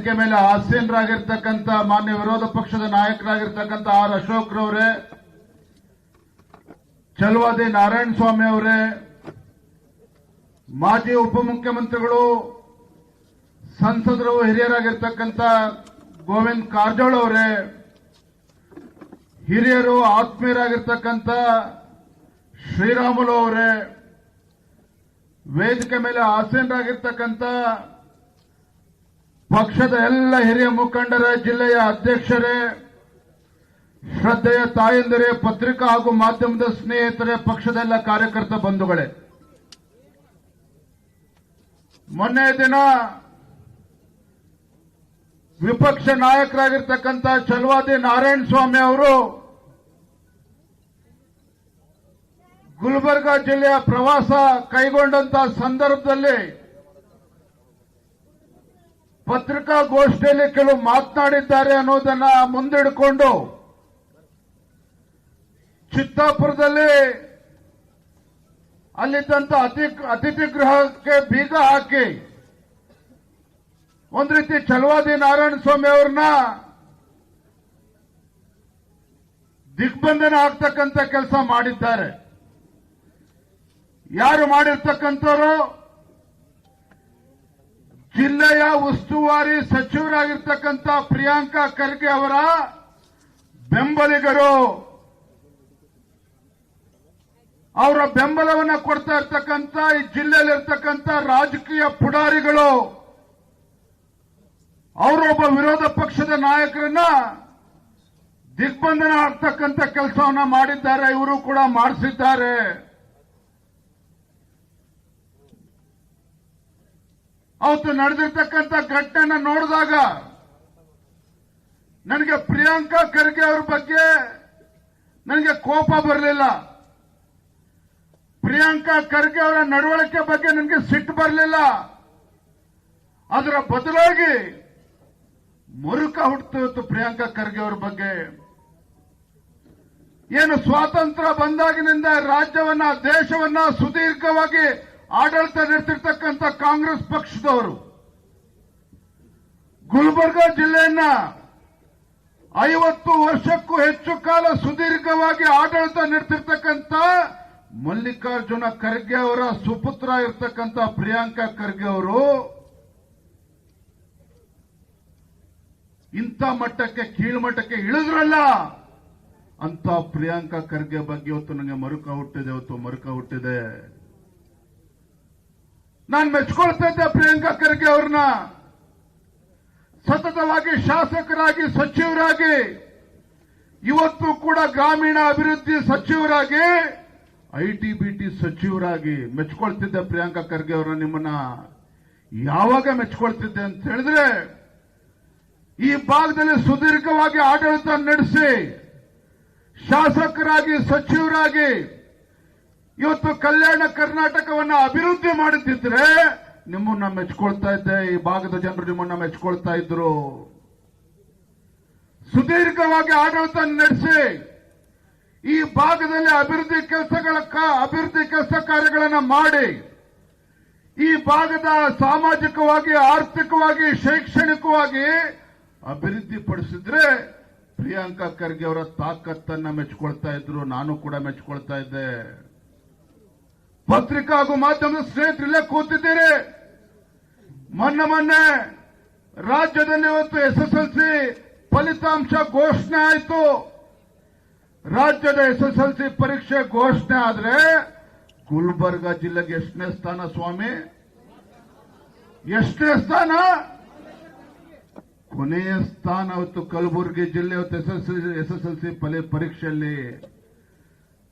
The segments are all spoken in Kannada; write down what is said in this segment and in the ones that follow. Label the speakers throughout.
Speaker 1: ವೇದಿಕೆ ಮೇಲೆ ಆಸೀನರಾಗಿರ್ತಕ್ಕಂಥ ಮಾನ್ಯ ವಿರೋಧ ಪಕ್ಷದ ನಾಯಕರಾಗಿರ್ತಕ್ಕಂಥ ಆರ್ ಅಶೋಕ್ ರವರೇ, ಛಲವಾದಿ ನಾರಾಯಣ ಸ್ವಾಮಿ ಅವರೇ, ಮಾಜಿ ಉಪಮುಖ್ಯಮಂತ್ರಿಗಳು ಸಂಸದರು ಹಿರಿಯರಾಗಿರ್ತಕ್ಕಂಥ ಗೋವಿಂದ ಕಾರಜೋಳ ಅವರೇ, ಹಿರಿಯರು ಆತ್ಮೀಯರಾಗಿರ್ತಕ್ಕಂಥ ಶ್ರೀರಾಮುಲು ಅವರೇ, ವೇದಿಕೆ ಮೇಲೆ ಆಸೀನರಾಗಿರ್ತಕ್ಕಂಥ ಪಕ್ಷದ ಎಲ್ಲ ಹಿರಿಯ ಮುಖಂಡರೇ, ಜಿಲ್ಲೆಯ ಅಧ್ಯಕ್ಷರೇ, ಶ್ರದ್ಧೆಯ ತಾಯಂದಿರೇ, ಪತ್ರಿಕಾ ಹಾಗೂ ಮಾಧ್ಯಮದ ಸ್ನೇಹಿತರೇ, ಪಕ್ಷದ ಎಲ್ಲ ಕಾರ್ಯಕರ್ತ ಬಂಧುಗಳೇ, ಮೊನ್ನೆ ದಿನ ವಿಪಕ್ಷ ನಾಯಕರಾಗಿರ್ತಕ್ಕಂಥ ಛಲವಾದಿ ನಾರಾಯಣ ಸ್ವಾಮಿ ಅವರು ಗುಲ್ಬರ್ಗಾ ಜಿಲ್ಲೆಯ ಪ್ರವಾಸ ಕೈಗೊಂಡಂತ ಸಂದರ್ಭದಲ್ಲಿ ಪತ್ರಿಕಾಗೋಷ್ಠಿಯಲ್ಲಿ ಕೆಲವು ಮಾತನಾಡಿದ್ದಾರೆ ಅನ್ನೋದನ್ನ ಮುಂದಿಟ್ಟುಕೊಂಡು ಚಿತ್ತಾಪುರದಲ್ಲಿ ಅಲ್ಲಿದ್ದಂತ ಅತಿಥಿ ಗೃಹಕ್ಕೆ ಬೀಗ ಹಾಕಿ ಒಂದು ರೀತಿ ಛಲವಾದಿ ನಾರಾಯಣ ಸ್ವಾಮಿ ಅವ್ರನ್ನ ದಿಗ್ಬಂಧನ ಆಗ್ತಕ್ಕಂಥ ಕೆಲಸ ಮಾಡಿದ್ದಾರೆ. ಯಾರು ಮಾಡಿರ್ತಕ್ಕಂಥವರು? ಜಿಲ್ಲೆಯ ಉಸ್ತುವಾರಿ ಸಚಿವರಾಗಿರ್ತಕ್ಕಂಥ ಪ್ರಿಯಾಂಕಾ ಖರ್ಗೆ ಅವರ ಬೆಂಬಲಿಗರು, ಅವರ ಬೆಂಬಲವನ್ನು ಕೊಡ್ತಾ ಇರ್ತಕ್ಕಂಥ ಈ ಜಿಲ್ಲೆಯಲ್ಲಿರ್ತಕ್ಕಂಥ ರಾಜಕೀಯ ಪುಡಾರಿಗಳು ಅವರೊಬ್ಬ ವಿರೋಧ ಪಕ್ಷದ ನಾಯಕರನ್ನ ದಿಗ್ಬಂಧನ ಆಗ್ತಕ್ಕಂಥ ಕೆಲಸವನ್ನ ಮಾಡಿದ್ದಾರೆ. ಇವರು ಕೂಡ ಮಾಡಿಸಿದ್ದಾರೆ. ಅವತ್ತು ನಡೆದಿರ್ತಕ್ಕಂಥ ಘಟನೆಯನ್ನ ನೋಡಿದಾಗ ನನಗೆ ಪ್ರಿಯಾಂಕಾ ಖರ್ಗೆ ಅವರ ಬಗ್ಗೆ ನನಗೆ ಕೋಪ ಬರಲಿಲ್ಲ. ಪ್ರಿಯಾಂಕಾ ಖರ್ಗೆ ಅವರ ನಡವಳಿಕೆ ಬಗ್ಗೆ ನನಗೆ ಸಿಟ್ಟು ಬರಲಿಲ್ಲ. ಅದರ ಬದಲಾಗಿ ಮುರುಕ ಹುಟ್ಟುತ್ತಿತ್ತು ಪ್ರಿಯಾಂಕಾ ಖರ್ಗೆ ಅವರ ಬಗ್ಗೆ. ಏನು ಸ್ವಾತಂತ್ರ್ಯ ಬಂದಾಗಿನಿಂದ ರಾಜ್ಯವನ್ನ, ದೇಶವನ್ನ ಸುದೀರ್ಘವಾಗಿ ಆಡಳಿತ ನಡೆಸಿರ್ತಕ್ಕಂಥ ಕಾಂಗ್ರೆಸ್ ಪಕ್ಷದವರು ಗುಲ್ಬರ್ಗಾ ಜಿಲ್ಲೆಯನ್ನ 50 ವರ್ಷಕ್ಕೂ ಹೆಚ್ಚು ಕಾಲ ಸುದೀರ್ಘವಾಗಿ ಆಡಳಿತ ನಡೆಸಿರ್ತಕ್ಕಂಥ ಮಲ್ಲಿಕಾರ್ಜುನ ಖರ್ಗೆ ಅವರ ಸುಪುತ್ರ ಇರ್ತಕ್ಕಂಥ ಪ್ರಿಯಾಂಕಾ ಖರ್ಗೆ ಅವರು ಇಂಥ ಮಟ್ಟಕ್ಕೆ, ಕೀಳ್ಮಟ್ಟಕ್ಕೆ ಇಳಿದ್ರಲ್ಲ ಅಂತ ಪ್ರಿಯಾಂಕಾ ಖರ್ಗೆ ಬಗ್ಗೆ ಇವತ್ತು ನನಗೆ ಮರುಕ ಹುಟ್ಟಿದೆ. ನಾನು ಮೆಚ್ಕೊಳ್ತಾ ಇದ್ದೆ ಪ್ರಿಯಾಂಕಾ ಖರ್ಗೆ ಅವ್ರನ್ನ. ಸತತವಾಗಿ ಶಾಸಕರಾಗಿ, ಸಚಿವರಾಗಿ, ಇವತ್ತು ಕೂಡ ಗ್ರಾಮೀಣ ಅಭಿವೃದ್ಧಿ ಸಚಿವರಾಗಿ, ಐಟಿ-ಬಿಟಿ ಸಚಿವರಾಗಿ ಮೆಚ್ಕೊಳ್ತಿದ್ದೆ ಪ್ರಿಯಾಂಕಾ ಖರ್ಗೆ ಅವರನ್ನ. ನಿಮ್ಮನ್ನ ಯಾವಾಗ ಮೆಚ್ಕೊಳ್ತಿದ್ದೆ ಅಂತ ಹೇಳಿದ್ರೆ, ಈ ಭಾಗದಲ್ಲಿ ಸುದೀರ್ಘವಾಗಿ ಆಡಳಿತ ನಡೆಸಿ ಶಾಸಕರಾಗಿ, ಸಚಿವರಾಗಿ ಇವತ್ತು ಕಲ್ಯಾಣ ಕರ್ನಾಟಕವನ್ನ ಅಭಿವೃದ್ಧಿ ಮಾಡುತ್ತಿದ್ರೆ ನಿಮ್ಮನ್ನ ಮೆಚ್ಕೊಳ್ತಾ ಇದ್ದೆ. ಈ ಭಾಗದ ಜನರು ನಿಮ್ಮನ್ನ ಮೆಚ್ಕೊಳ್ತಾ ಇದ್ರು. ಸುದೀರ್ಘವಾಗಿ ಆಡಳಿತ ನಡೆಸಿ ಈ ಭಾಗದಲ್ಲಿ ಅಭಿವೃದ್ಧಿ ಕೆಲಸ ಕಾರ್ಯಗಳನ್ನು ಮಾಡಿ ಈ ಭಾಗದ ಸಾಮಾಜಿಕವಾಗಿ, ಆರ್ಥಿಕವಾಗಿ, ಶೈಕ್ಷಣಿಕವಾಗಿ ಅಭಿವೃದ್ಧಿ ಪಡಿಸಿದ್ರೆ ಪ್ರಿಯಾಂಕಾ ಖರ್ಗೆ ಅವರ ತಾಕತ್ತನ್ನ ಮೆಚ್ಕೊಳ್ತಾ ಇದ್ರು. ನಾನು ಕೂಡ ಮೆಚ್ಕೊಳ್ತಾ ಇದ್ದೆ. ಪತ್ರಿಕಾ ಹಾಗೂ ಮಾಧ್ಯಮದ ಸ್ನೇಹಿತರಲ್ಲೇ ಕೂತಿದ್ದೀರಿ. ಮೊನ್ನೆ ರಾಜ್ಯದಲ್ಲಿ ಇವತ್ತು ಎಸ್ಎಸ್ಎಲ್ಸಿ ಫಲಿತಾಂಶ ಘೋಷಣೆ ಆಯಿತು. ರಾಜ್ಯದ ಎಸ್ಎಸ್ಎಲ್ಸಿ ಪರೀಕ್ಷೆ ಘೋಷಣೆ ಆದ್ರೆ ಗುಲ್ಬರ್ಗಾ ಜಿಲ್ಲೆಗೆ ಎಷ್ಟನೇ ಸ್ಥಾನ ಸ್ವಾಮಿ? ಎಷ್ಟನೇ ಸ್ಥಾನ? ಕೊನೆಯ ಸ್ಥಾನ. ಇವತ್ತು ಕಲಬುರಗಿ ಜಿಲ್ಲೆ ಎಸ್ಎಸ್ಎಲ್ಸಿ ಪರೀಕ್ಷೆಯಲ್ಲಿ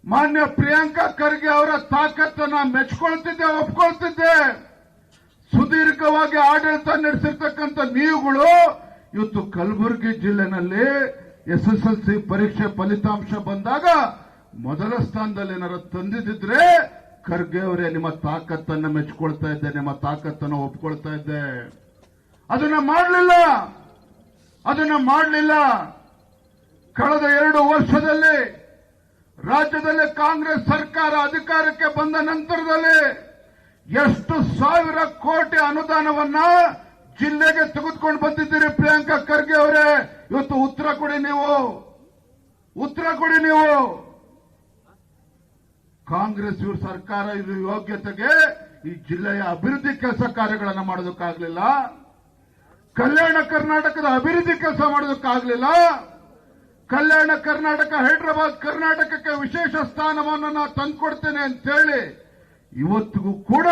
Speaker 1: ಮಾನ್ಯ ಪ್ರಿಯಾಂಕಾ ಖರ್ಗೆ ಅವರ ತಾಕತ್ತನ್ನ ಮೆಚ್ಕೊಳ್ತಿದ್ದೆ, ಒಪ್ಕೊಳ್ತಿದ್ದೆ. ಸುದೀರ್ಘವಾಗಿ ಆಡಳಿತ ನಡೆಸಿರ್ತಕ್ಕಂಥ ನೀವುಗಳು ಇವತ್ತು ಕಲಬುರಗಿ ಜಿಲ್ಲೆನಲ್ಲಿ ಎಸ್ಎಸ್ಎಲ್ಸಿ ಪರೀಕ್ಷೆ ಫಲಿತಾಂಶ ಬಂದಾಗ ಮೊದಲ ಸ್ಥಾನದಲ್ಲಿ ಏನಾರು ತಂದಿದ್ರೆ ಖರ್ಗೆ ಅವರೇ ನಿಮ್ಮ ತಾಕತ್ತನ್ನ ಮೆಚ್ಕೊಳ್ತಾ ಇದ್ದೆ, ನಿಮ್ಮ ತಾಕತ್ತನ್ನು ಒಪ್ಕೊಳ್ತಾ ಇದ್ದೆ. ಅದನ್ನ ಮಾಡಲಿಲ್ಲ. ಕಳೆದ 2 ವರ್ಷದಲ್ಲಿ ರಾಜ್ಯದಲ್ಲಿ ಕಾಂಗ್ರೆಸ್ ಸರ್ಕಾರ ಅಧಿಕಾರಕ್ಕೆ ಬಂದ ನಂತರದಲ್ಲಿ ಎಷ್ಟು ಸಾವಿರ ಕೋಟಿ ಅನುದಾನವನ್ನ ಜಿಲ್ಲೆಗೆ ತೆಗೆದುಕೊಂಡು ಬಂದಿದ್ದೀರಿ ಪ್ರಿಯಾಂಕಾ ಖರ್ಗೆ ಅವರೇ. ಇವತ್ತು ಉತ್ತರ ಕೊಡಿ ನೀವು, ಉತ್ತರ ಕೊಡಿ ನೀವು. ಕಾಂಗ್ರೆಸ್ ಇವ್ರ ಸರ್ಕಾರ ಇದ್ರ ಯೋಗ್ಯತೆಗೆ ಈ ಜಿಲ್ಲೆಯ ಅಭಿವೃದ್ಧಿ ಕೆಲಸ ಕಾರ್ಯಗಳನ್ನು ಮಾಡೋದಕ್ಕಾಗಲಿಲ್ಲ, ಕಲ್ಯಾಣ ಕರ್ನಾಟಕದ ಅಭಿವೃದ್ಧಿ ಕೆಲಸ ಮಾಡೋದಕ್ಕಾಗಲಿಲ್ಲ. ಕಲ್ಯಾಣ ಕರ್ನಾಟಕ, ಹೈದರಾಬಾದ್ ಕರ್ನಾಟಕಕ್ಕೆ ವಿಶೇಷ ಸ್ಥಾನಮಾನ ತಂದುಕೊಡ್ತೇನೆ ಅಂತೇಳಿ ಇವತ್ತಿಗೂ ಕೂಡ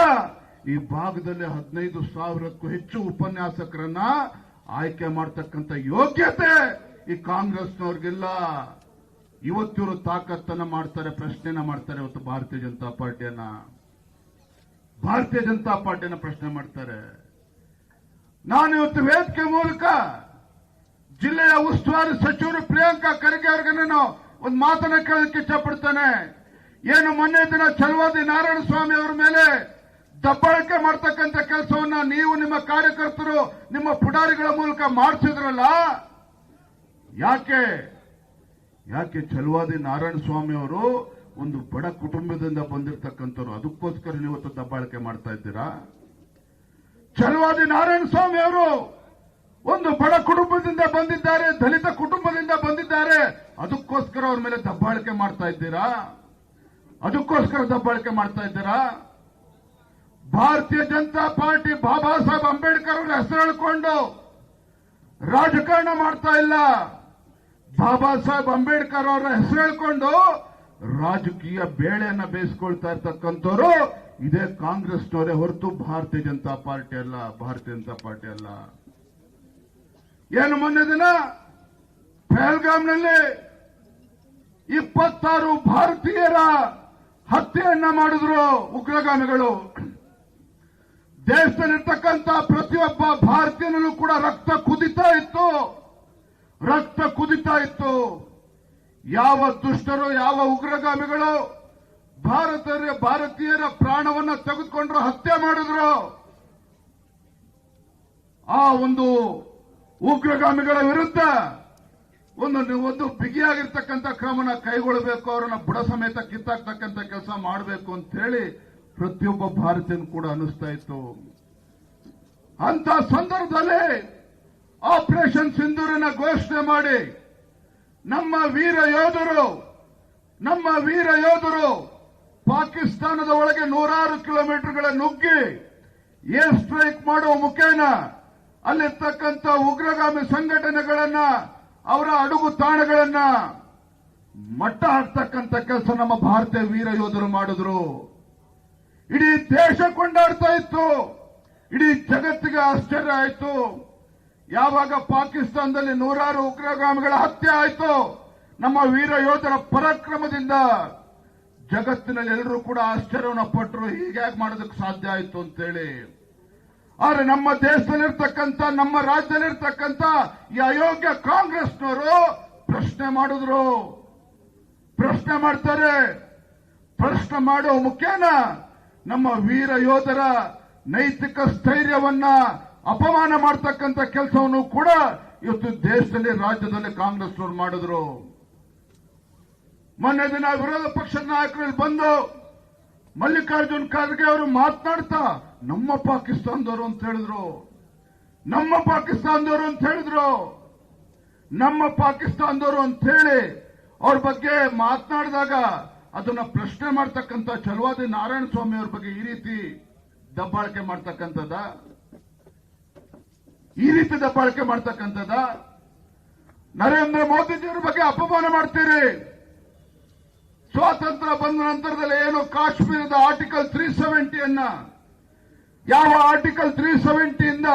Speaker 1: ಈ ಭಾಗದಲ್ಲಿ 15,000ಕ್ಕೂ ಹೆಚ್ಚು ಉಪನ್ಯಾಸಕರನ್ನ ಆಯ್ಕೆ ಮಾಡತಕ್ಕಂತ ಯೋಗ್ಯತೆ ಈ ಕಾಂಗ್ರೆಸ್ನವ್ರಿಗಿಲ್ಲ. ಇವತ್ತಿವರು ತಾಕತ್ತನ್ನ ಮಾಡ್ತಾರೆ, ಪ್ರಶ್ನೆನ ಮಾಡ್ತಾರೆ. ಇವತ್ತು ಭಾರತೀಯ ಜನತಾ ಪಾರ್ಟಿಯನ್ನ ಪ್ರಶ್ನೆ ಮಾಡ್ತಾರೆ. ನಾನು ಇವತ್ತು ವೇದಿಕೆ ಮೂಲಕ ಜಿಲ್ಲೆಯ ಉಸ್ತುವಾರಿ ಸಚಿವರು ಪ್ರಿಯಾಂಕಾ ಖರ್ಗೆ ಅವರಿಗೆ ನಾನು ಒಂದು ಮಾತನ್ನ ಕೇಳಲಿಕ್ಕೆ ಇಷ್ಟಪಡ್ತೇನೆ. ಏನು ಮೊನ್ನೆ ದಿನ ಛಲವಾದಿ ನಾರಾಯಣಸ್ವಾಮಿ ಅವರ ಮೇಲೆ ದಬ್ಬಾಳಿಕೆ ಮಾಡ್ತಕ್ಕಂಥ ಕೆಲಸವನ್ನ ನೀವು ನಿಮ್ಮ ಕಾರ್ಯಕರ್ತರು ನಿಮ್ಮ ಪುಡಾರಿಗಳ ಮೂಲಕ ಮಾಡಿಸಿದ್ರಲ್ಲ, ಯಾಕೆ ಛಲವಾದಿ ನಾರಾಯಣಸ್ವಾಮಿ ಅವರು ಒಂದು ಬಡ ಕುಟುಂಬದಿಂದ ಬಂದಿರತಕ್ಕಂಥವ್ರು, ಅದಕ್ಕೋಸ್ಕರ ನೀವು ದಬ್ಬಾಳಿಕೆ ಮಾಡ್ತಾ ಇದ್ದೀರಾ? ಛಲವಾದಿ ನಾರಾಯಣಸ್ವಾಮಿ ಅವರು ಒಂದು ಬಡ ಕುಟುಂಬದಿಂದ ಬಂದಿದ್ದಾರೆ, ದಲಿತ ಕುಟುಂಬದಿಂದ ಬಂದಿದ್ದಾರೆ, ಅದಕ್ಕೋಸ್ಕರ ಅವ್ರ ಮೇಲೆ ದಬ್ಬಾಳಿಕೆ ಮಾಡ್ತಾ ಇದ್ದೀರಾ? ಭಾರತೀಯ ಜನತಾ ಪಾರ್ಟಿ ಬಾಬಾ ಸಾಹೇಬ್ ಅಂಬೇಡ್ಕರ್ ಅವರ ಹೆಸರು ಹೇಳಿಕೊಂಡು ರಾಜಕಾರಣ ಮಾಡ್ತಾ ಇಲ್ಲ. ಬಾಬಾ ಸಾಹೇಬ್ ಅಂಬೇಡ್ಕರ್ ಅವರ ಹೆಸರು ಹೇಳಿಕೊಂಡು ರಾಜಕೀಯ ಬೇಳೆಯನ್ನ ಬೇಯಿಸ್ಕೊಳ್ತಾ ಇರ್ತಕ್ಕಂಥವ್ರು ಇದೇ ಕಾಂಗ್ರೆಸ್ನವರೇ ಹೊರತು ಭಾರತೀಯ ಜನತಾ ಪಾರ್ಟಿ ಅಲ್ಲ. ಏನು ಮೊನ್ನೆ ದಿನ ಪಹಲ್ಗಾಮ್ನಲ್ಲಿ 26 ಭಾರತೀಯರ ಹತ್ಯೆಯನ್ನ ಮಾಡಿದ್ರು ಉಗ್ರಗಾಮಿಗಳು. ದೇಶದಲ್ಲಿರ್ತಕ್ಕಂಥ ಪ್ರತಿಯೊಬ್ಬ ಭಾರತೀಯನಲ್ಲೂ ಕೂಡ ರಕ್ತ ಕುದಿತಾ ಇತ್ತು. ಯಾವ ದುಷ್ಟರು, ಯಾವ ಉಗ್ರಗಾಮಿಗಳು ಭಾರತೀಯರ ಪ್ರಾಣವನ್ನ ತೆಗೆದುಕೊಂಡ್ರು, ಹತ್ಯೆ ಮಾಡಿದ್ರು, ಆ ಒಂದು ಉಗ್ರಗಾಮಿಗಳ ವಿರುದ್ಧ ಒಂದು ಬಿಗಿಯಾಗಿರ್ತಕ್ಕಂಥ ಕ್ರಮನ ಕೈಗೊಳ್ಳಬೇಕು, ಅವರನ್ನ ಬುಡ ಸಮೇತ ಕಿತ್ತಾಕ್ತಕ್ಕಂಥ ಕೆಲಸ ಮಾಡಬೇಕು ಅಂತ ಹೇಳಿ ಪ್ರತಿಯೊಬ್ಬ ಭಾರತೀಯನು ಕೂಡ ಅನಿಸ್ತಾ ಇತ್ತು. ಅಂತ ಸಂದರ್ಭದಲ್ಲಿ ಆಪರೇಷನ್ ಸಿಂಧೂರನ್ನ ಘೋಷಣೆ ಮಾಡಿ ನಮ್ಮ ವೀರ ಯೋಧರು ಪಾಕಿಸ್ತಾನದ ಒಳಗೆ 100 ಕಿಲೋಮೀಟರ್ಗಳ ನುಗ್ಗಿ ಏರ್ ಸ್ಟ್ರೈಕ್ ಮಾಡುವ ಮುಖೇನ ಅಲ್ಲಿರ್ತಕ್ಕಂಥ ಉಗ್ರಗಾಮಿ ಸಂಘಟನೆಗಳನ್ನ, ಅವರ ಅಡುಗು ತಾಣಗಳನ್ನ ಮಟ್ಟ ಹಾಕ್ತಕ್ಕಂಥ ಕೆಲಸ ನಮ್ಮ ಭಾರತೀಯ ವೀರ ಯೋಧರು ಮಾಡಿದ್ರು. ಇಡೀ ದೇಶ ಕೊಂಡಾಡ್ತಾ ಇತ್ತು, ಇಡೀ ಜಗತ್ತಿಗೆ ಆಶ್ಚರ್ಯ ಆಯಿತು. ಯಾವಾಗ ಪಾಕಿಸ್ತಾನದಲ್ಲಿ 100 ಉಗ್ರಗಾಮಿಗಳ ಹತ್ಯೆ ಆಯಿತು, ನಮ್ಮ ವೀರ ಯೋಧರ ಪರಾಕ್ರಮದಿಂದ ಜಗತ್ತಿನಲ್ಲಿ ಎಲ್ಲರೂ ಕೂಡ ಆಶ್ಚರ್ಯವನ್ನು ಪಟ್ಟರು, ಹೀಗ್ಯಾಕೆ ಮಾಡೋದಕ್ಕೆ ಸಾಧ್ಯ ಆಯಿತು ಅಂತೇಳಿ. ಆದ್ರೆ ನಮ್ಮ ದೇಶದಲ್ಲಿರ್ತಕ್ಕಂಥ, ನಮ್ಮ ರಾಜ್ಯದಲ್ಲಿರ್ತಕ್ಕಂಥ ಈ ಅಯೋಗ್ಯ ಕಾಂಗ್ರೆಸ್ನವರು ಪ್ರಶ್ನೆ ಮಾಡ್ತಾರೆ. ಪ್ರಶ್ನೆ ಮಾಡುವ ಮುಖೇನ ನಮ್ಮ ವೀರ ಯೋಧರ ನೈತಿಕ ಸ್ಥೈರ್ಯವನ್ನ ಅಪಮಾನ ಮಾಡತಕ್ಕಂಥ ಕೆಲಸವನ್ನು ಕೂಡ ಇವತ್ತು ದೇಶದಲ್ಲಿ, ರಾಜ್ಯದಲ್ಲಿ ಕಾಂಗ್ರೆಸ್ನವರು ಮಾಡಿದ್ರು. ಮೊನ್ನೆ ದಿನ ವಿರೋಧ ಪಕ್ಷದ ನಾಯಕರಲ್ಲಿ ಬಂದು ಮಲ್ಲಿಕಾರ್ಜುನ್ ಖರ್ಗೆ ಅವರು ಮಾತನಾಡ್ತಾ ನಮ್ಮ ಪಾಕಿಸ್ತಾನದವರು ಅಂತ ಹೇಳಿದ್ರು. ನಮ್ಮ ಪಾಕಿಸ್ತಾನದವರು ಅಂತ ಹೇಳಿ ಅವ್ರ ಬಗ್ಗೆ ಮಾತನಾಡಿದಾಗ ಅದನ್ನ ಪ್ರಶ್ನೆ ಮಾಡ್ತಕ್ಕಂಥ ಛಲವಾದಿ ನಾರಾಯಣಸ್ವಾಮಿ ಅವ್ರ ಬಗ್ಗೆ ಈ ರೀತಿ ದಬ್ಬಾಳಿಕೆ ಮಾಡ್ತಕ್ಕಂಥದ್ದ? ನರೇಂದ್ರ ಮೋದಿಜಿಯವರ ಬಗ್ಗೆ ಅಪಮಾನ ಮಾಡ್ತೀರಿ. ಸ್ವಾತಂತ್ರ್ಯ ಬಂದ ನಂತರದಲ್ಲಿ ಏನು ಕಾಶ್ಮೀರದ ಆರ್ಟಿಕಲ್ 370 ಯಾವ ಆರ್ಟಿಕಲ್ 370 ಇಂದ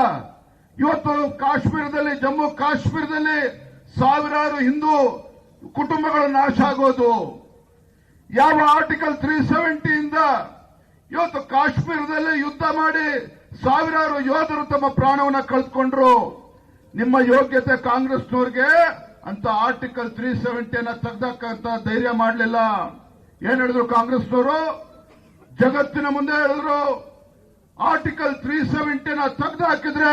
Speaker 1: ಇವತ್ತು ಕಾಶ್ಮೀರದಲ್ಲಿ, ಜಮ್ಮು ಕಾಶ್ಮೀರದಲ್ಲಿ ಸಾವಿರಾರು ಹಿಂದೂ ಕುಟುಂಬಗಳು ನಾಶ ಆಗೋದು? ಯಾವ ಆರ್ಟಿಕಲ್ 370 ಇಂದ ಇವತ್ತು ಕಾಶ್ಮೀರದಲ್ಲಿ ಯುದ್ಧ ಮಾಡಿ ಸಾವಿರಾರು ಯೋಧರು ತಮ್ಮ ಪ್ರಾಣವನ್ನ ಕಳೆದುಕೊಂಡ್ರು? ನಿಮ್ಮ ಯೋಗ್ಯತೆ ಕಾಂಗ್ರೆಸ್ನವ್ರಿಗೆ ಅಂತ ಆರ್ಟಿಕಲ್ 370 ತೆಗೆದಕ್ಕಂತ ಧೈರ್ಯ ಮಾಡಲಿಲ್ಲ. ಏನ್ ಹೇಳಿದ್ರು ಕಾಂಗ್ರೆಸ್ನವರು? ಜಗತ್ತಿನ ಮುಂದೆ ಹೇಳಿದ್ರು, ಆರ್ಟಿಕಲ್ 370 ತೆಗೆದು ಹಾಕಿದ್ರೆ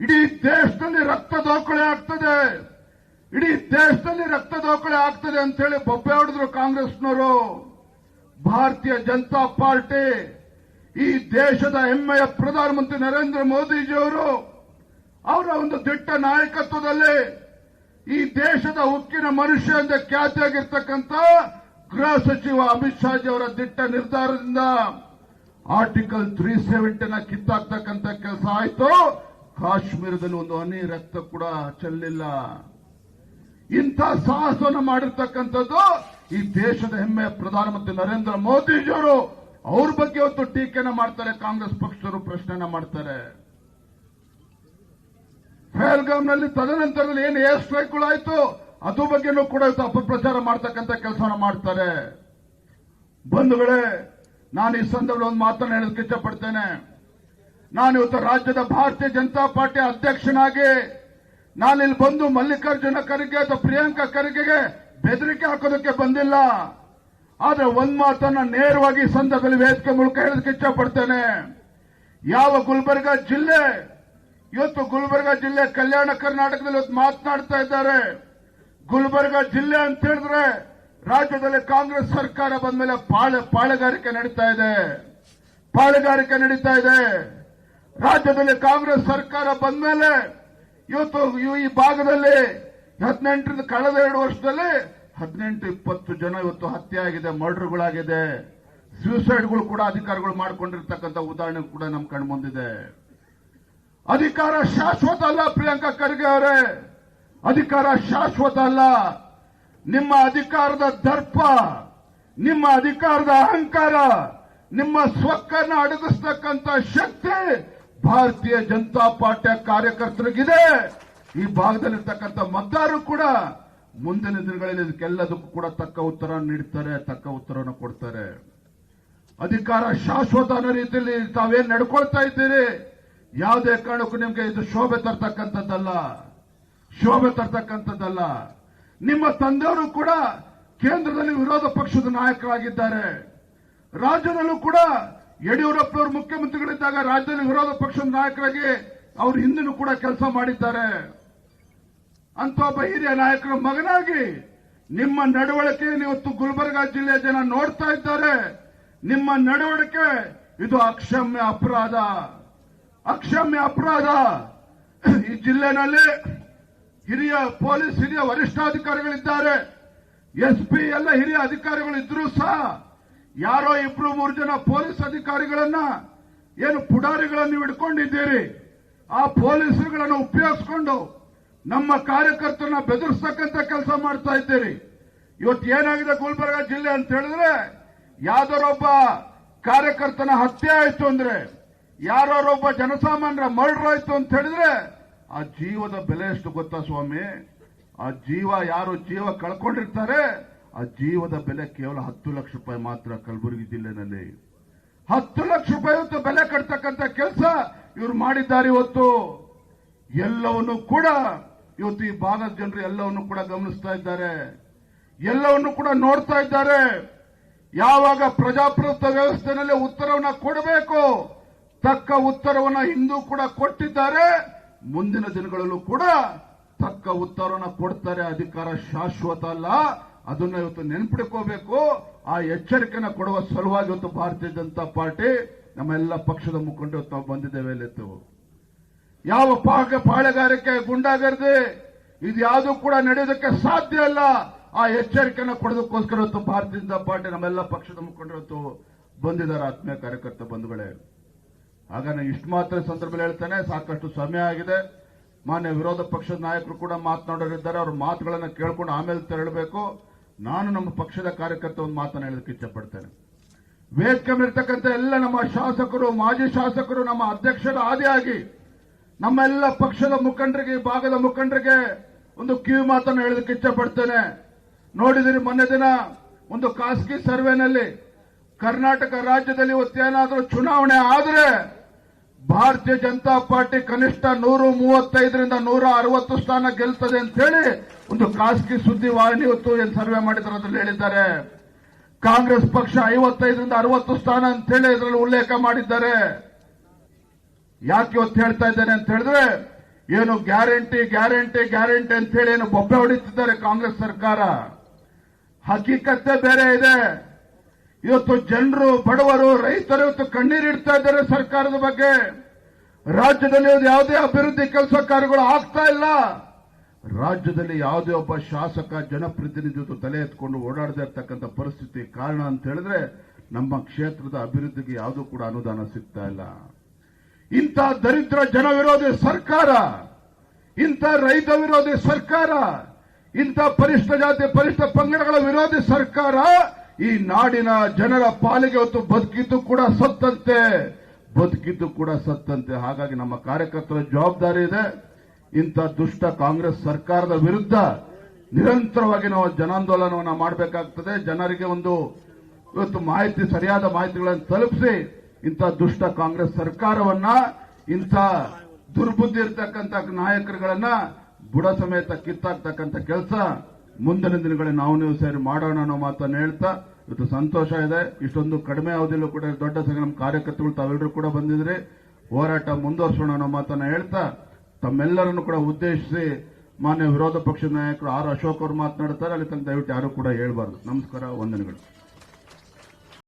Speaker 1: ಇಡೀ ದೇಶದಲ್ಲಿ ರಕ್ತ ದೋಕಳಿ ಆಗ್ತದೆ ಅಂತ ಹೇಳಿ ಬೊಬ್ಬೆ ಹೊಡೆದ್ರು ಕಾಂಗ್ರೆಸ್ನವರು. ಭಾರತೀಯ ಜನತಾ ಪಾರ್ಟಿ, ಈ ದೇಶದ ಹೆಮ್ಮೆಯ ಪ್ರಧಾನಮಂತ್ರಿ ನರೇಂದ್ರ ಮೋದಿಜಿಯವರು ಅವರ ಒಂದು ದಿಟ್ಟ ನಾಯಕತ್ವದಲ್ಲಿ ಈ ದೇಶದ ಉಕ್ಕಿನ ಮನುಷ್ಯ ಎಂದ ಖ್ಯಾತಿಯಾಗಿರ್ತಕ್ಕಂಥ ಗೃಹ ಸಚಿವ ಅಮಿತ್ ಶಾ ಅವರ ದಿಟ್ಟ ನಿರ್ಧಾರದಿಂದ ಆರ್ಟಿಕಲ್ 370 ಕಿತ್ತಾಕ್ತಕ್ಕಂಥ ಕೆಲಸ ಆಯ್ತು. ಕಾಶ್ಮೀರದಲ್ಲಿ ಒಂದು ಹನಿ ರಕ್ತ ಕೂಡ ಚೆಲ್ಲಿಲ್ಲ. ಇಂಥ ಸಾಹಸವನ್ನು ಮಾಡಿರ್ತಕ್ಕಂಥದ್ದು ಈ ದೇಶದ ಹೆಮ್ಮೆಯ ಪ್ರಧಾನಮಂತ್ರಿ ನರೇಂದ್ರ ಮೋದಿಜಿಯವರು. ಅವ್ರ ಬಗ್ಗೆ ಇವತ್ತು ಟೀಕೆನ ಮಾಡ್ತಾರೆ, ಕಾಂಗ್ರೆಸ್ ಪಕ್ಷದವರು ಪ್ರಶ್ನೆನ ಮಾಡ್ತಾರೆ. ಪಹಲ್ಗಾಮ್ನಲ್ಲಿ ತದನಂತರದಲ್ಲಿ ಏನು ಏರ್ ಸ್ಟ್ರೈಕ್ಗಳಾಯ್ತು ಅದು ಬಗ್ಗೆನೂ ಕೂಡ ಇವತ್ತು ಅಪಪ್ರಚಾರ ಮಾಡ್ತಕ್ಕಂಥ ಕೆಲಸವನ್ನು ಮಾಡ್ತಾರೆ. ಬಂಧುಗಳೇ, ನಾನು ಈ ಸಂದರ್ಭದಲ್ಲಿ ಒಂದು ಮಾತನ್ನು ಹೇಳೋದಕ್ಕೆ ಇಷ್ಟಪಡ್ತೇನೆ. ನಾನು ಇವತ್ತು ರಾಜ್ಯದ ಭಾರತೀಯ ಜನತಾ ಪಾರ್ಟಿ ಅಧ್ಯಕ್ಷನಾಗಿ ನಾನಿಲ್ಲಿ ಬಂದು ಮಲ್ಲಿಕಾರ್ಜುನ ಖರ್ಗೆ ಅಥವಾ ಪ್ರಿಯಾಂಕಾ ಖರ್ಗೆಗೆ ಬೆದರಿಕೆ ಹಾಕೋದಕ್ಕೆ ಬಂದಿಲ್ಲ. ಆದ್ರೆ ಒಂದ್ ಮಾತನ್ನ ನೇರವಾಗಿ ಈ ಸಂದರ್ಭದಲ್ಲಿ ವೇದಿಕೆ ಮೂಲಕ ಹೇಳೋದಕ್ಕೆ ಇಷ್ಟಪಡ್ತೇನೆ. ಯಾವ ಗುಲ್ಬರ್ಗಾ ಜಿಲ್ಲೆ ಇವತ್ತು ಗುಲ್ಬರ್ಗಾ ಜಿಲ್ಲೆ ಕಲ್ಯಾಣ ಕರ್ನಾಟಕದಲ್ಲಿ ಇವತ್ತು ಮಾತನಾಡ್ತಾ ಇದ್ದಾರೆ. ಗುಲ್ಬರ್ಗಾ ಜಿಲ್ಲೆ ಅಂತ ಹೇಳಿದ್ರೆ ರಾಜ್ಯದಲ್ಲಿ ಕಾಂಗ್ರೆಸ್ ಸರ್ಕಾರ ಬಂದ ಮೇಲೆ ಪಾಳೆಗಾರಿಕೆ ನಡೀತಾ ಇದೆ. ರಾಜ್ಯದಲ್ಲಿ ಕಾಂಗ್ರೆಸ್ ಸರ್ಕಾರ ಬಂದ ಮೇಲೆ ಇವತ್ತು ಈ ಭಾಗದಲ್ಲಿ ಕಳೆದ 2 ವರ್ಷದಲ್ಲಿ 18-20 ಜನ ಇವತ್ತು ಹತ್ಯೆ ಆಗಿದೆ, ಮರ್ಡರ್ಗಳಾಗಿದೆ, ಸೂಸೈಡ್ಗಳು ಕೂಡ ಅಧಿಕಾರಿಗಳು ಮಾಡಿಕೊಂಡಿರ್ತಕ್ಕಂಥ ಉದಾಹರಣೆ ಕೂಡ ನಮ್ಮ ಕಣ್ಮುಂದಿದೆ. ಅಧಿಕಾರ ಶಾಶ್ವತ ಅಲ್ಲ ಪ್ರಿಯಾಂಕಾ ಖರ್ಗೆ ಅವರೇ, ಅಧಿಕಾರ ಶಾಶ್ವತ ಅಲ್ಲ. ನಿಮ್ಮ ಅಧಿಕಾರದ ದರ್ಪ, ನಿಮ್ಮ ಅಧಿಕಾರದ ಅಹಂಕಾರ, ನಿಮ್ಮ ಸ್ವಕ್ಕನ್ನು ಅಡಗಿಸ್ತಕ್ಕಂಥ ಶಕ್ತಿ ಭಾರತೀಯ ಜನತಾ ಪಾರ್ಟಿಯ ಕಾರ್ಯಕರ್ತರಿಗಿದೆ. ಈ ಭಾಗದಲ್ಲಿರ್ತಕ್ಕಂಥ ಮತದಾರರು ಕೂಡ ಮುಂದಿನ ದಿನಗಳಲ್ಲಿ ಇದಕ್ಕೆಲ್ಲದಕ್ಕೂ ಕೂಡ ತಕ್ಕ ಉತ್ತರ ನೀಡುತ್ತಾರೆ, ತಕ್ಕ ಉತ್ತರವನ್ನು ಕೊಡ್ತಾರೆ. ಅಧಿಕಾರ ಶಾಶ್ವತ ಅನ್ನೋ ರೀತಿಯಲ್ಲಿ ತಾವೇನ್ ನಡ್ಕೊಳ್ತಾ ಇದ್ದೀರಿ, ಯಾವುದೇ ಕಾರಣಕ್ಕೂ ನಿಮಗೆ ಇದು ಶೋಭೆ ತರ್ತಕ್ಕಂಥದ್ದಲ್ಲ. ನಿಮ್ಮ ತಂದೆಯವರು ಕೂಡ ಕೇಂದ್ರದಲ್ಲಿ ವಿರೋಧ ಪಕ್ಷದ ನಾಯಕರಾಗಿದ್ದಾರೆ. ರಾಜ್ಯದಲ್ಲೂ ಕೂಡ ಯಡಿಯೂರಪ್ಪನವರು ಮುಖ್ಯಮಂತ್ರಿಗಳಿದ್ದಾಗ ರಾಜ್ಯದಲ್ಲಿ ವಿರೋಧ ಪಕ್ಷದ ನಾಯಕರಾಗಿ ಅವರು ಹಿಂದಿನೂ ಕೂಡ ಕೆಲಸ ಮಾಡಿದ್ದಾರೆ. ಅಂತ ಒಬ್ಬ ಹಿರಿಯ ನಾಯಕರ ಮಗನಾಗಿ ನಿಮ್ಮ ನಡವಳಿಕೆಯನ್ನು ಇವತ್ತು ಗುಲ್ಬರ್ಗಾ ಜಿಲ್ಲೆಯ ಜನ ನೋಡ್ತಾ ಇದ್ದಾರೆ. ನಿಮ್ಮ ನಡವಳಿಕೆ ಇದು ಅಕ್ಷಮ್ಯ ಅಪರಾಧ. ಈ ಜಿಲ್ಲೆನಲ್ಲಿ ಹಿರಿಯ ವರಿಷ್ಠಾಧಿಕಾರಿಗಳಿದ್ದಾರೆ, ಎಸ್ಪಿ ಎಲ್ಲ ಹಿರಿಯ ಅಧಿಕಾರಿಗಳು ಇದ್ರೂ ಸಹ ಯಾರೋ 2-3 ಜನ ಪೊಲೀಸ್ ಅಧಿಕಾರಿಗಳನ್ನ ಏನು ಪುಡಾರಿಗಳನ್ನು ಹಿಡ್ಕೊಂಡಿದ್ದೀರಿ. ಆ ಪೊಲೀಸರುಗಳನ್ನು ಉಪಯೋಗಿಸಿಕೊಂಡು ನಮ್ಮ ಕಾರ್ಯಕರ್ತರನ್ನ ಬೆದರಿಸ್ತಕ್ಕಂಥ ಕೆಲಸ ಮಾಡ್ತಾ ಇದ್ದೀರಿ. ಇವತ್ತು ಏನಾಗಿದೆ ಗುಲ್ಬರ್ಗಾ ಜಿಲ್ಲೆ ಅಂತ ಹೇಳಿದ್ರೆ, ಯಾವ್ದಾರೊಬ್ಬ ಕಾರ್ಯಕರ್ತನ ಹತ್ಯೆ ಆಯ್ತು ಅಂದ್ರೆ, ಯಾರೊಬ್ಬ ಜನಸಾಮಾನ್ಯರ ಮರ್ಡರ್ ಆಯ್ತು ಅಂತ ಹೇಳಿದ್ರೆ ಆ ಜೀವದ ಬೆಲೆ ಎಷ್ಟು ಗೊತ್ತಾ ಸ್ವಾಮಿ? ಆ ಯಾರು ಜೀವ ಕಳ್ಕೊಂಡಿರ್ತಾರೆ ಆ ಜೀವದ ಬೆಲೆ ಕೇವಲ 10 ಲಕ್ಷ ರೂಪಾಯಿ ಮಾತ್ರ. ಕಲಬುರಗಿ ಜಿಲ್ಲೆನಲ್ಲಿ 10 ಲಕ್ಷ ರೂಪಾಯಿ ಇವತ್ತು ಬೆಲೆ ಕಟ್ತಕ್ಕಂಥ ಕೆಲಸ ಇವರು ಮಾಡಿದ್ದಾರೆ. ಎಲ್ಲವನ್ನು ಕೂಡ ಇವತ್ತು ಈ ಭಾಗದ ಜನರು ಎಲ್ಲವನ್ನು ಕೂಡ ಗಮನಿಸ್ತಾ ಇದ್ದಾರೆ, ಎಲ್ಲವನ್ನು ಕೂಡ ನೋಡ್ತಾ ಇದ್ದಾರೆ. ಯಾವಾಗ ಪ್ರಜಾಪ್ರಭುತ್ವ ವ್ಯವಸ್ಥೆಯಲ್ಲಿ ಉತ್ತರವನ್ನ ಕೊಡಬೇಕು, ತಕ್ಕ ಉತ್ತರವನ್ನ ಹಿಂದೂ ಕೂಡ ಕೊಟ್ಟಿದ್ದಾರೆ, ಮುಂದಿನ ದಿನಗಳಲ್ಲೂ ಕೂಡ ತಕ್ಕ ಉತ್ತರವನ್ನ ಕೊಡ್ತಾರೆ. ಅಧಿಕಾರ ಶಾಶ್ವತ ಅಲ್ಲ, ಅದನ್ನ ಇವತ್ತು ನೆನ್ಪಿಡ್ಕೋಬೇಕು. ಆ ಎಚ್ಚರಿಕೆನ ಕೊಡುವ ಸಲುವಾಗಿ ಇವತ್ತು ಭಾರತೀಯ ಜನತಾ ಪಾರ್ಟಿ ನಮ್ಮೆಲ್ಲ ಪಕ್ಷದ ಮುಖಂಡರು ತಾವು ಬಂದಿದ್ದೇವೆ. ಯಾವ ಪಾಳೆಗಾರಿಕೆ, ಗುಂಡಾಗರ್ದಿ ಇದು ಯಾವುದು ಕೂಡ ನಡೆಯೋದಕ್ಕೆ ಸಾಧ್ಯ ಇಲ್ಲ. ಆ ಎಚ್ಚರಿಕೆನ ಕೊಡೋದಕ್ಕೋಸ್ಕರ ಇವತ್ತು ಭಾರತೀಯ ಜನತಾ ಪಾರ್ಟಿ ನಮ್ಮೆಲ್ಲ ಪಕ್ಷದ ಮುಖಂಡರು ಬಂದಿದ್ದಾರೆ. ಆತ್ಮೀಯ ಕಾರ್ಯಕರ್ತ ಬಂಧುಗಳೇ, ಆಗ ನಾನು ಇಷ್ಟು ಮಾತ್ರ ಸಂದರ್ಭದಲ್ಲಿ ಹೇಳ್ತೇನೆ, ಸಾಕಷ್ಟು ಸಮಯ ಆಗಿದೆ. ಮಾನ್ಯ ವಿರೋಧ ಪಕ್ಷದ ನಾಯಕರು ಕೂಡ ಮಾತನಾಡೋರಿದ್ದಾರೆ, ಅವ್ರ ಮಾತುಗಳನ್ನು ಕೇಳ್ಕೊಂಡು ಆಮೇಲೆ ತೆರಳಬೇಕು. ನಾನು ನಮ್ಮ ಪಕ್ಷದ ಕಾರ್ಯಕರ್ತ ಒಂದು ಮಾತನ್ನು ಹೇಳೋದಕ್ಕೆ ಇಷ್ಟಪಡ್ತೇನೆ. ವೇದಿಕೆ ಮೇಲಿರ್ತಕ್ಕಂಥ ಎಲ್ಲ ನಮ್ಮ ಶಾಸಕರು, ಮಾಜಿ ಶಾಸಕರು, ನಮ್ಮ ಅಧ್ಯಕ್ಷರ ಆದಿಯಾಗಿ ನಮ್ಮೆಲ್ಲ ಪಕ್ಷದ ಮುಖಂಡರಿಗೆ, ಭಾಗದ ಮುಖಂಡರಿಗೆ ಒಂದು ಕಿವಿ ಮಾತನ್ನು ಹೇಳೋದಕ್ಕೆ ಇಷ್ಟಪಡ್ತೇನೆ. ನೋಡಿದಿರಿ, ಮೊನ್ನೆ ದಿನ ಒಂದು ಖಾಸಗಿ ಸರ್ವೆನಲ್ಲಿ ಕರ್ನಾಟಕ ರಾಜ್ಯದಲ್ಲಿ ಇವತ್ತೇನಾದರೂ ಚುನಾವಣೆ ಆದರೆ ಭಾರತೀಯ ಜನತಾ ಪಾರ್ಟಿ ಕನಿಷ್ಠ 135ರಿಂದ 160 ಸ್ಥಾನ ಗೆಲ್ತದೆ ಅಂತ ಹೇಳಿ ಒಂದು ಖಾಸಗಿ ಸುದ್ದಿವಾಹಿನಿ ಇವತ್ತು ಏನು ಸರ್ವೆ ಮಾಡಿದ್ದಾರೆ ಅದರಲ್ಲಿ ಹೇಳಿದ್ದಾರೆ. ಕಾಂಗ್ರೆಸ್ ಪಕ್ಷ 55ರಿಂದ 60 ಸ್ಥಾನ ಅಂತ ಹೇಳಿ ಇದರಲ್ಲಿ ಉಲ್ಲೇಖ ಮಾಡಿದ್ದಾರೆ. ಯಾಕೆ ಇವತ್ತು ಹೇಳ್ತಾ ಇದ್ದೇನೆ ಅಂತ ಹೇಳಿದ್ರೆ, ಏನು ಗ್ಯಾರಂಟಿ ಅಂತ ಹೇಳಿ ಏನು ಬೊಬ್ಬೆ ಹೊಡಿತಿದ್ದಾರೆ ಕಾಂಗ್ರೆಸ್ ಸರ್ಕಾರ. ಹಕೀಕತೆ ಬೇರೆ ಇದೆ. ಇವತ್ತು ಜನರು, ಬಡವರು, ರೈತರು ಇವತ್ತು ಕಣ್ಣೀರಿಡ್ತಾ ಇದ್ದಾರೆ ಸರ್ಕಾರದ ಬಗ್ಗೆ. ರಾಜ್ಯದಲ್ಲಿ ಯಾವುದೇ ಅಭಿವೃದ್ಧಿ ಕೆಲಸ ಕಾರ್ಯಗಳು ಆಗ್ತಾ ಇಲ್ಲ. ರಾಜ್ಯದಲ್ಲಿ ಯಾವುದೇ ಒಬ್ಬ ಶಾಸಕ ಜನಪ್ರತಿನಿಧಿಗಳು ತಲೆ ಎತ್ಕೊಂಡು ಓಡಾಡದೇ ಇರ್ತಕ್ಕಂಥ ಪರಿಸ್ಥಿತಿ ಕಾರಣ ಅಂತ ಹೇಳಿದ್ರೆ ನಮ್ಮ ಕ್ಷೇತ್ರದ ಅಭಿವೃದ್ಧಿಗೆ ಯಾವುದೂ ಕೂಡ ಅನುದಾನ ಸಿಗ್ತಾ ಇಲ್ಲ. ಇಂಥ ದರಿದ್ರ ಜನ ವಿರೋಧಿ ಸರ್ಕಾರ, ಇಂಥ ರೈತ ವಿರೋಧಿ ಸರ್ಕಾರ, ಇಂಥ ಪರಿಷ್ಠ ಜಾತಿ ಪರಿಷ್ಠ ಪಂಗಡಗಳ ವಿರೋಧಿ ಸರ್ಕಾರ ಈ ನಾಡಿನ ಜನರ ಪಾಲಿಗೆ ಹೊತ್ತು ಬದುಕಿದ್ದು ಕೂಡ ಸತ್ತಂತೆ. ಹಾಗಾಗಿ ನಮ್ಮ ಕಾರ್ಯಕರ್ತರ ಜವಾಬ್ದಾರಿ ಇದೆ. ಇಂಥ ದುಷ್ಟ ಕಾಂಗ್ರೆಸ್ ಸರ್ಕಾರದ ವಿರುದ್ಧ ನಿರಂತರವಾಗಿ ನಾವು ಜನಾಂದೋಲನವನ್ನು ಮಾಡಬೇಕಾಗ್ತದೆ. ಜನರಿಗೆ ಇವತ್ತು ಸರಿಯಾದ ಮಾಹಿತಿಗಳನ್ನು ತಲುಪಿಸಿ ಇಂಥ ದುಷ್ಟ ಕಾಂಗ್ರೆಸ್ ಸರ್ಕಾರವನ್ನ, ಇಂಥ ದುರ್ಬುದ್ಧಿ ಇರ್ತಕ್ಕಂಥ ನಾಯಕರುಗಳನ್ನ ಬುಡ ಸಮೇತ ಕಿತ್ತಾಕ್ತಕ್ಕಂಥ ಕೆಲಸ ಮುಂದಿನ ದಿನಗಳಲ್ಲಿ ನೀವು ಸೇರಿ ಮಾಡೋಣ ಅನ್ನೋ ಮಾತನ್ನು ಹೇಳ್ತಾ ಇವತ್ತು ಸಂತೋಷ ಇದೆ. ಇಷ್ಟೊಂದು ಕಡಿಮೆ ಅವಧಿಯಲ್ಲೂ ಕೂಡ ದೊಡ್ಡ ಸಂಖ್ಯೆ ನಮ್ಮ ಕಾರ್ಯಕರ್ತರು ತಾವೆಲ್ಲರೂ ಕೂಡ ಬಂದಿದ್ರೆ ಹೋರಾಟ ಮುಂದುವರಿಸೋಣ ಅನ್ನೋ ಮಾತನ್ನು ಹೇಳ್ತಾ ತಮ್ಮೆಲ್ಲರನ್ನು ಕೂಡ ಉದ್ದೇಶಿಸಿ ಮಾನ್ಯ ವಿರೋಧ ಪಕ್ಷದ ನಾಯಕರು ಆರ್ ಅಶೋಕ್ ಅವರು ಮಾತನಾಡ್ತಾರೆ. ಅಲ್ಲಿ ತನಕ ದಯವಿಟ್ಟು ಯಾರು ಕೂಡ ಹೇಳ್ಬಾರ್ದು. ನಮಸ್ಕಾರ, ವಂದನೆಗಳು.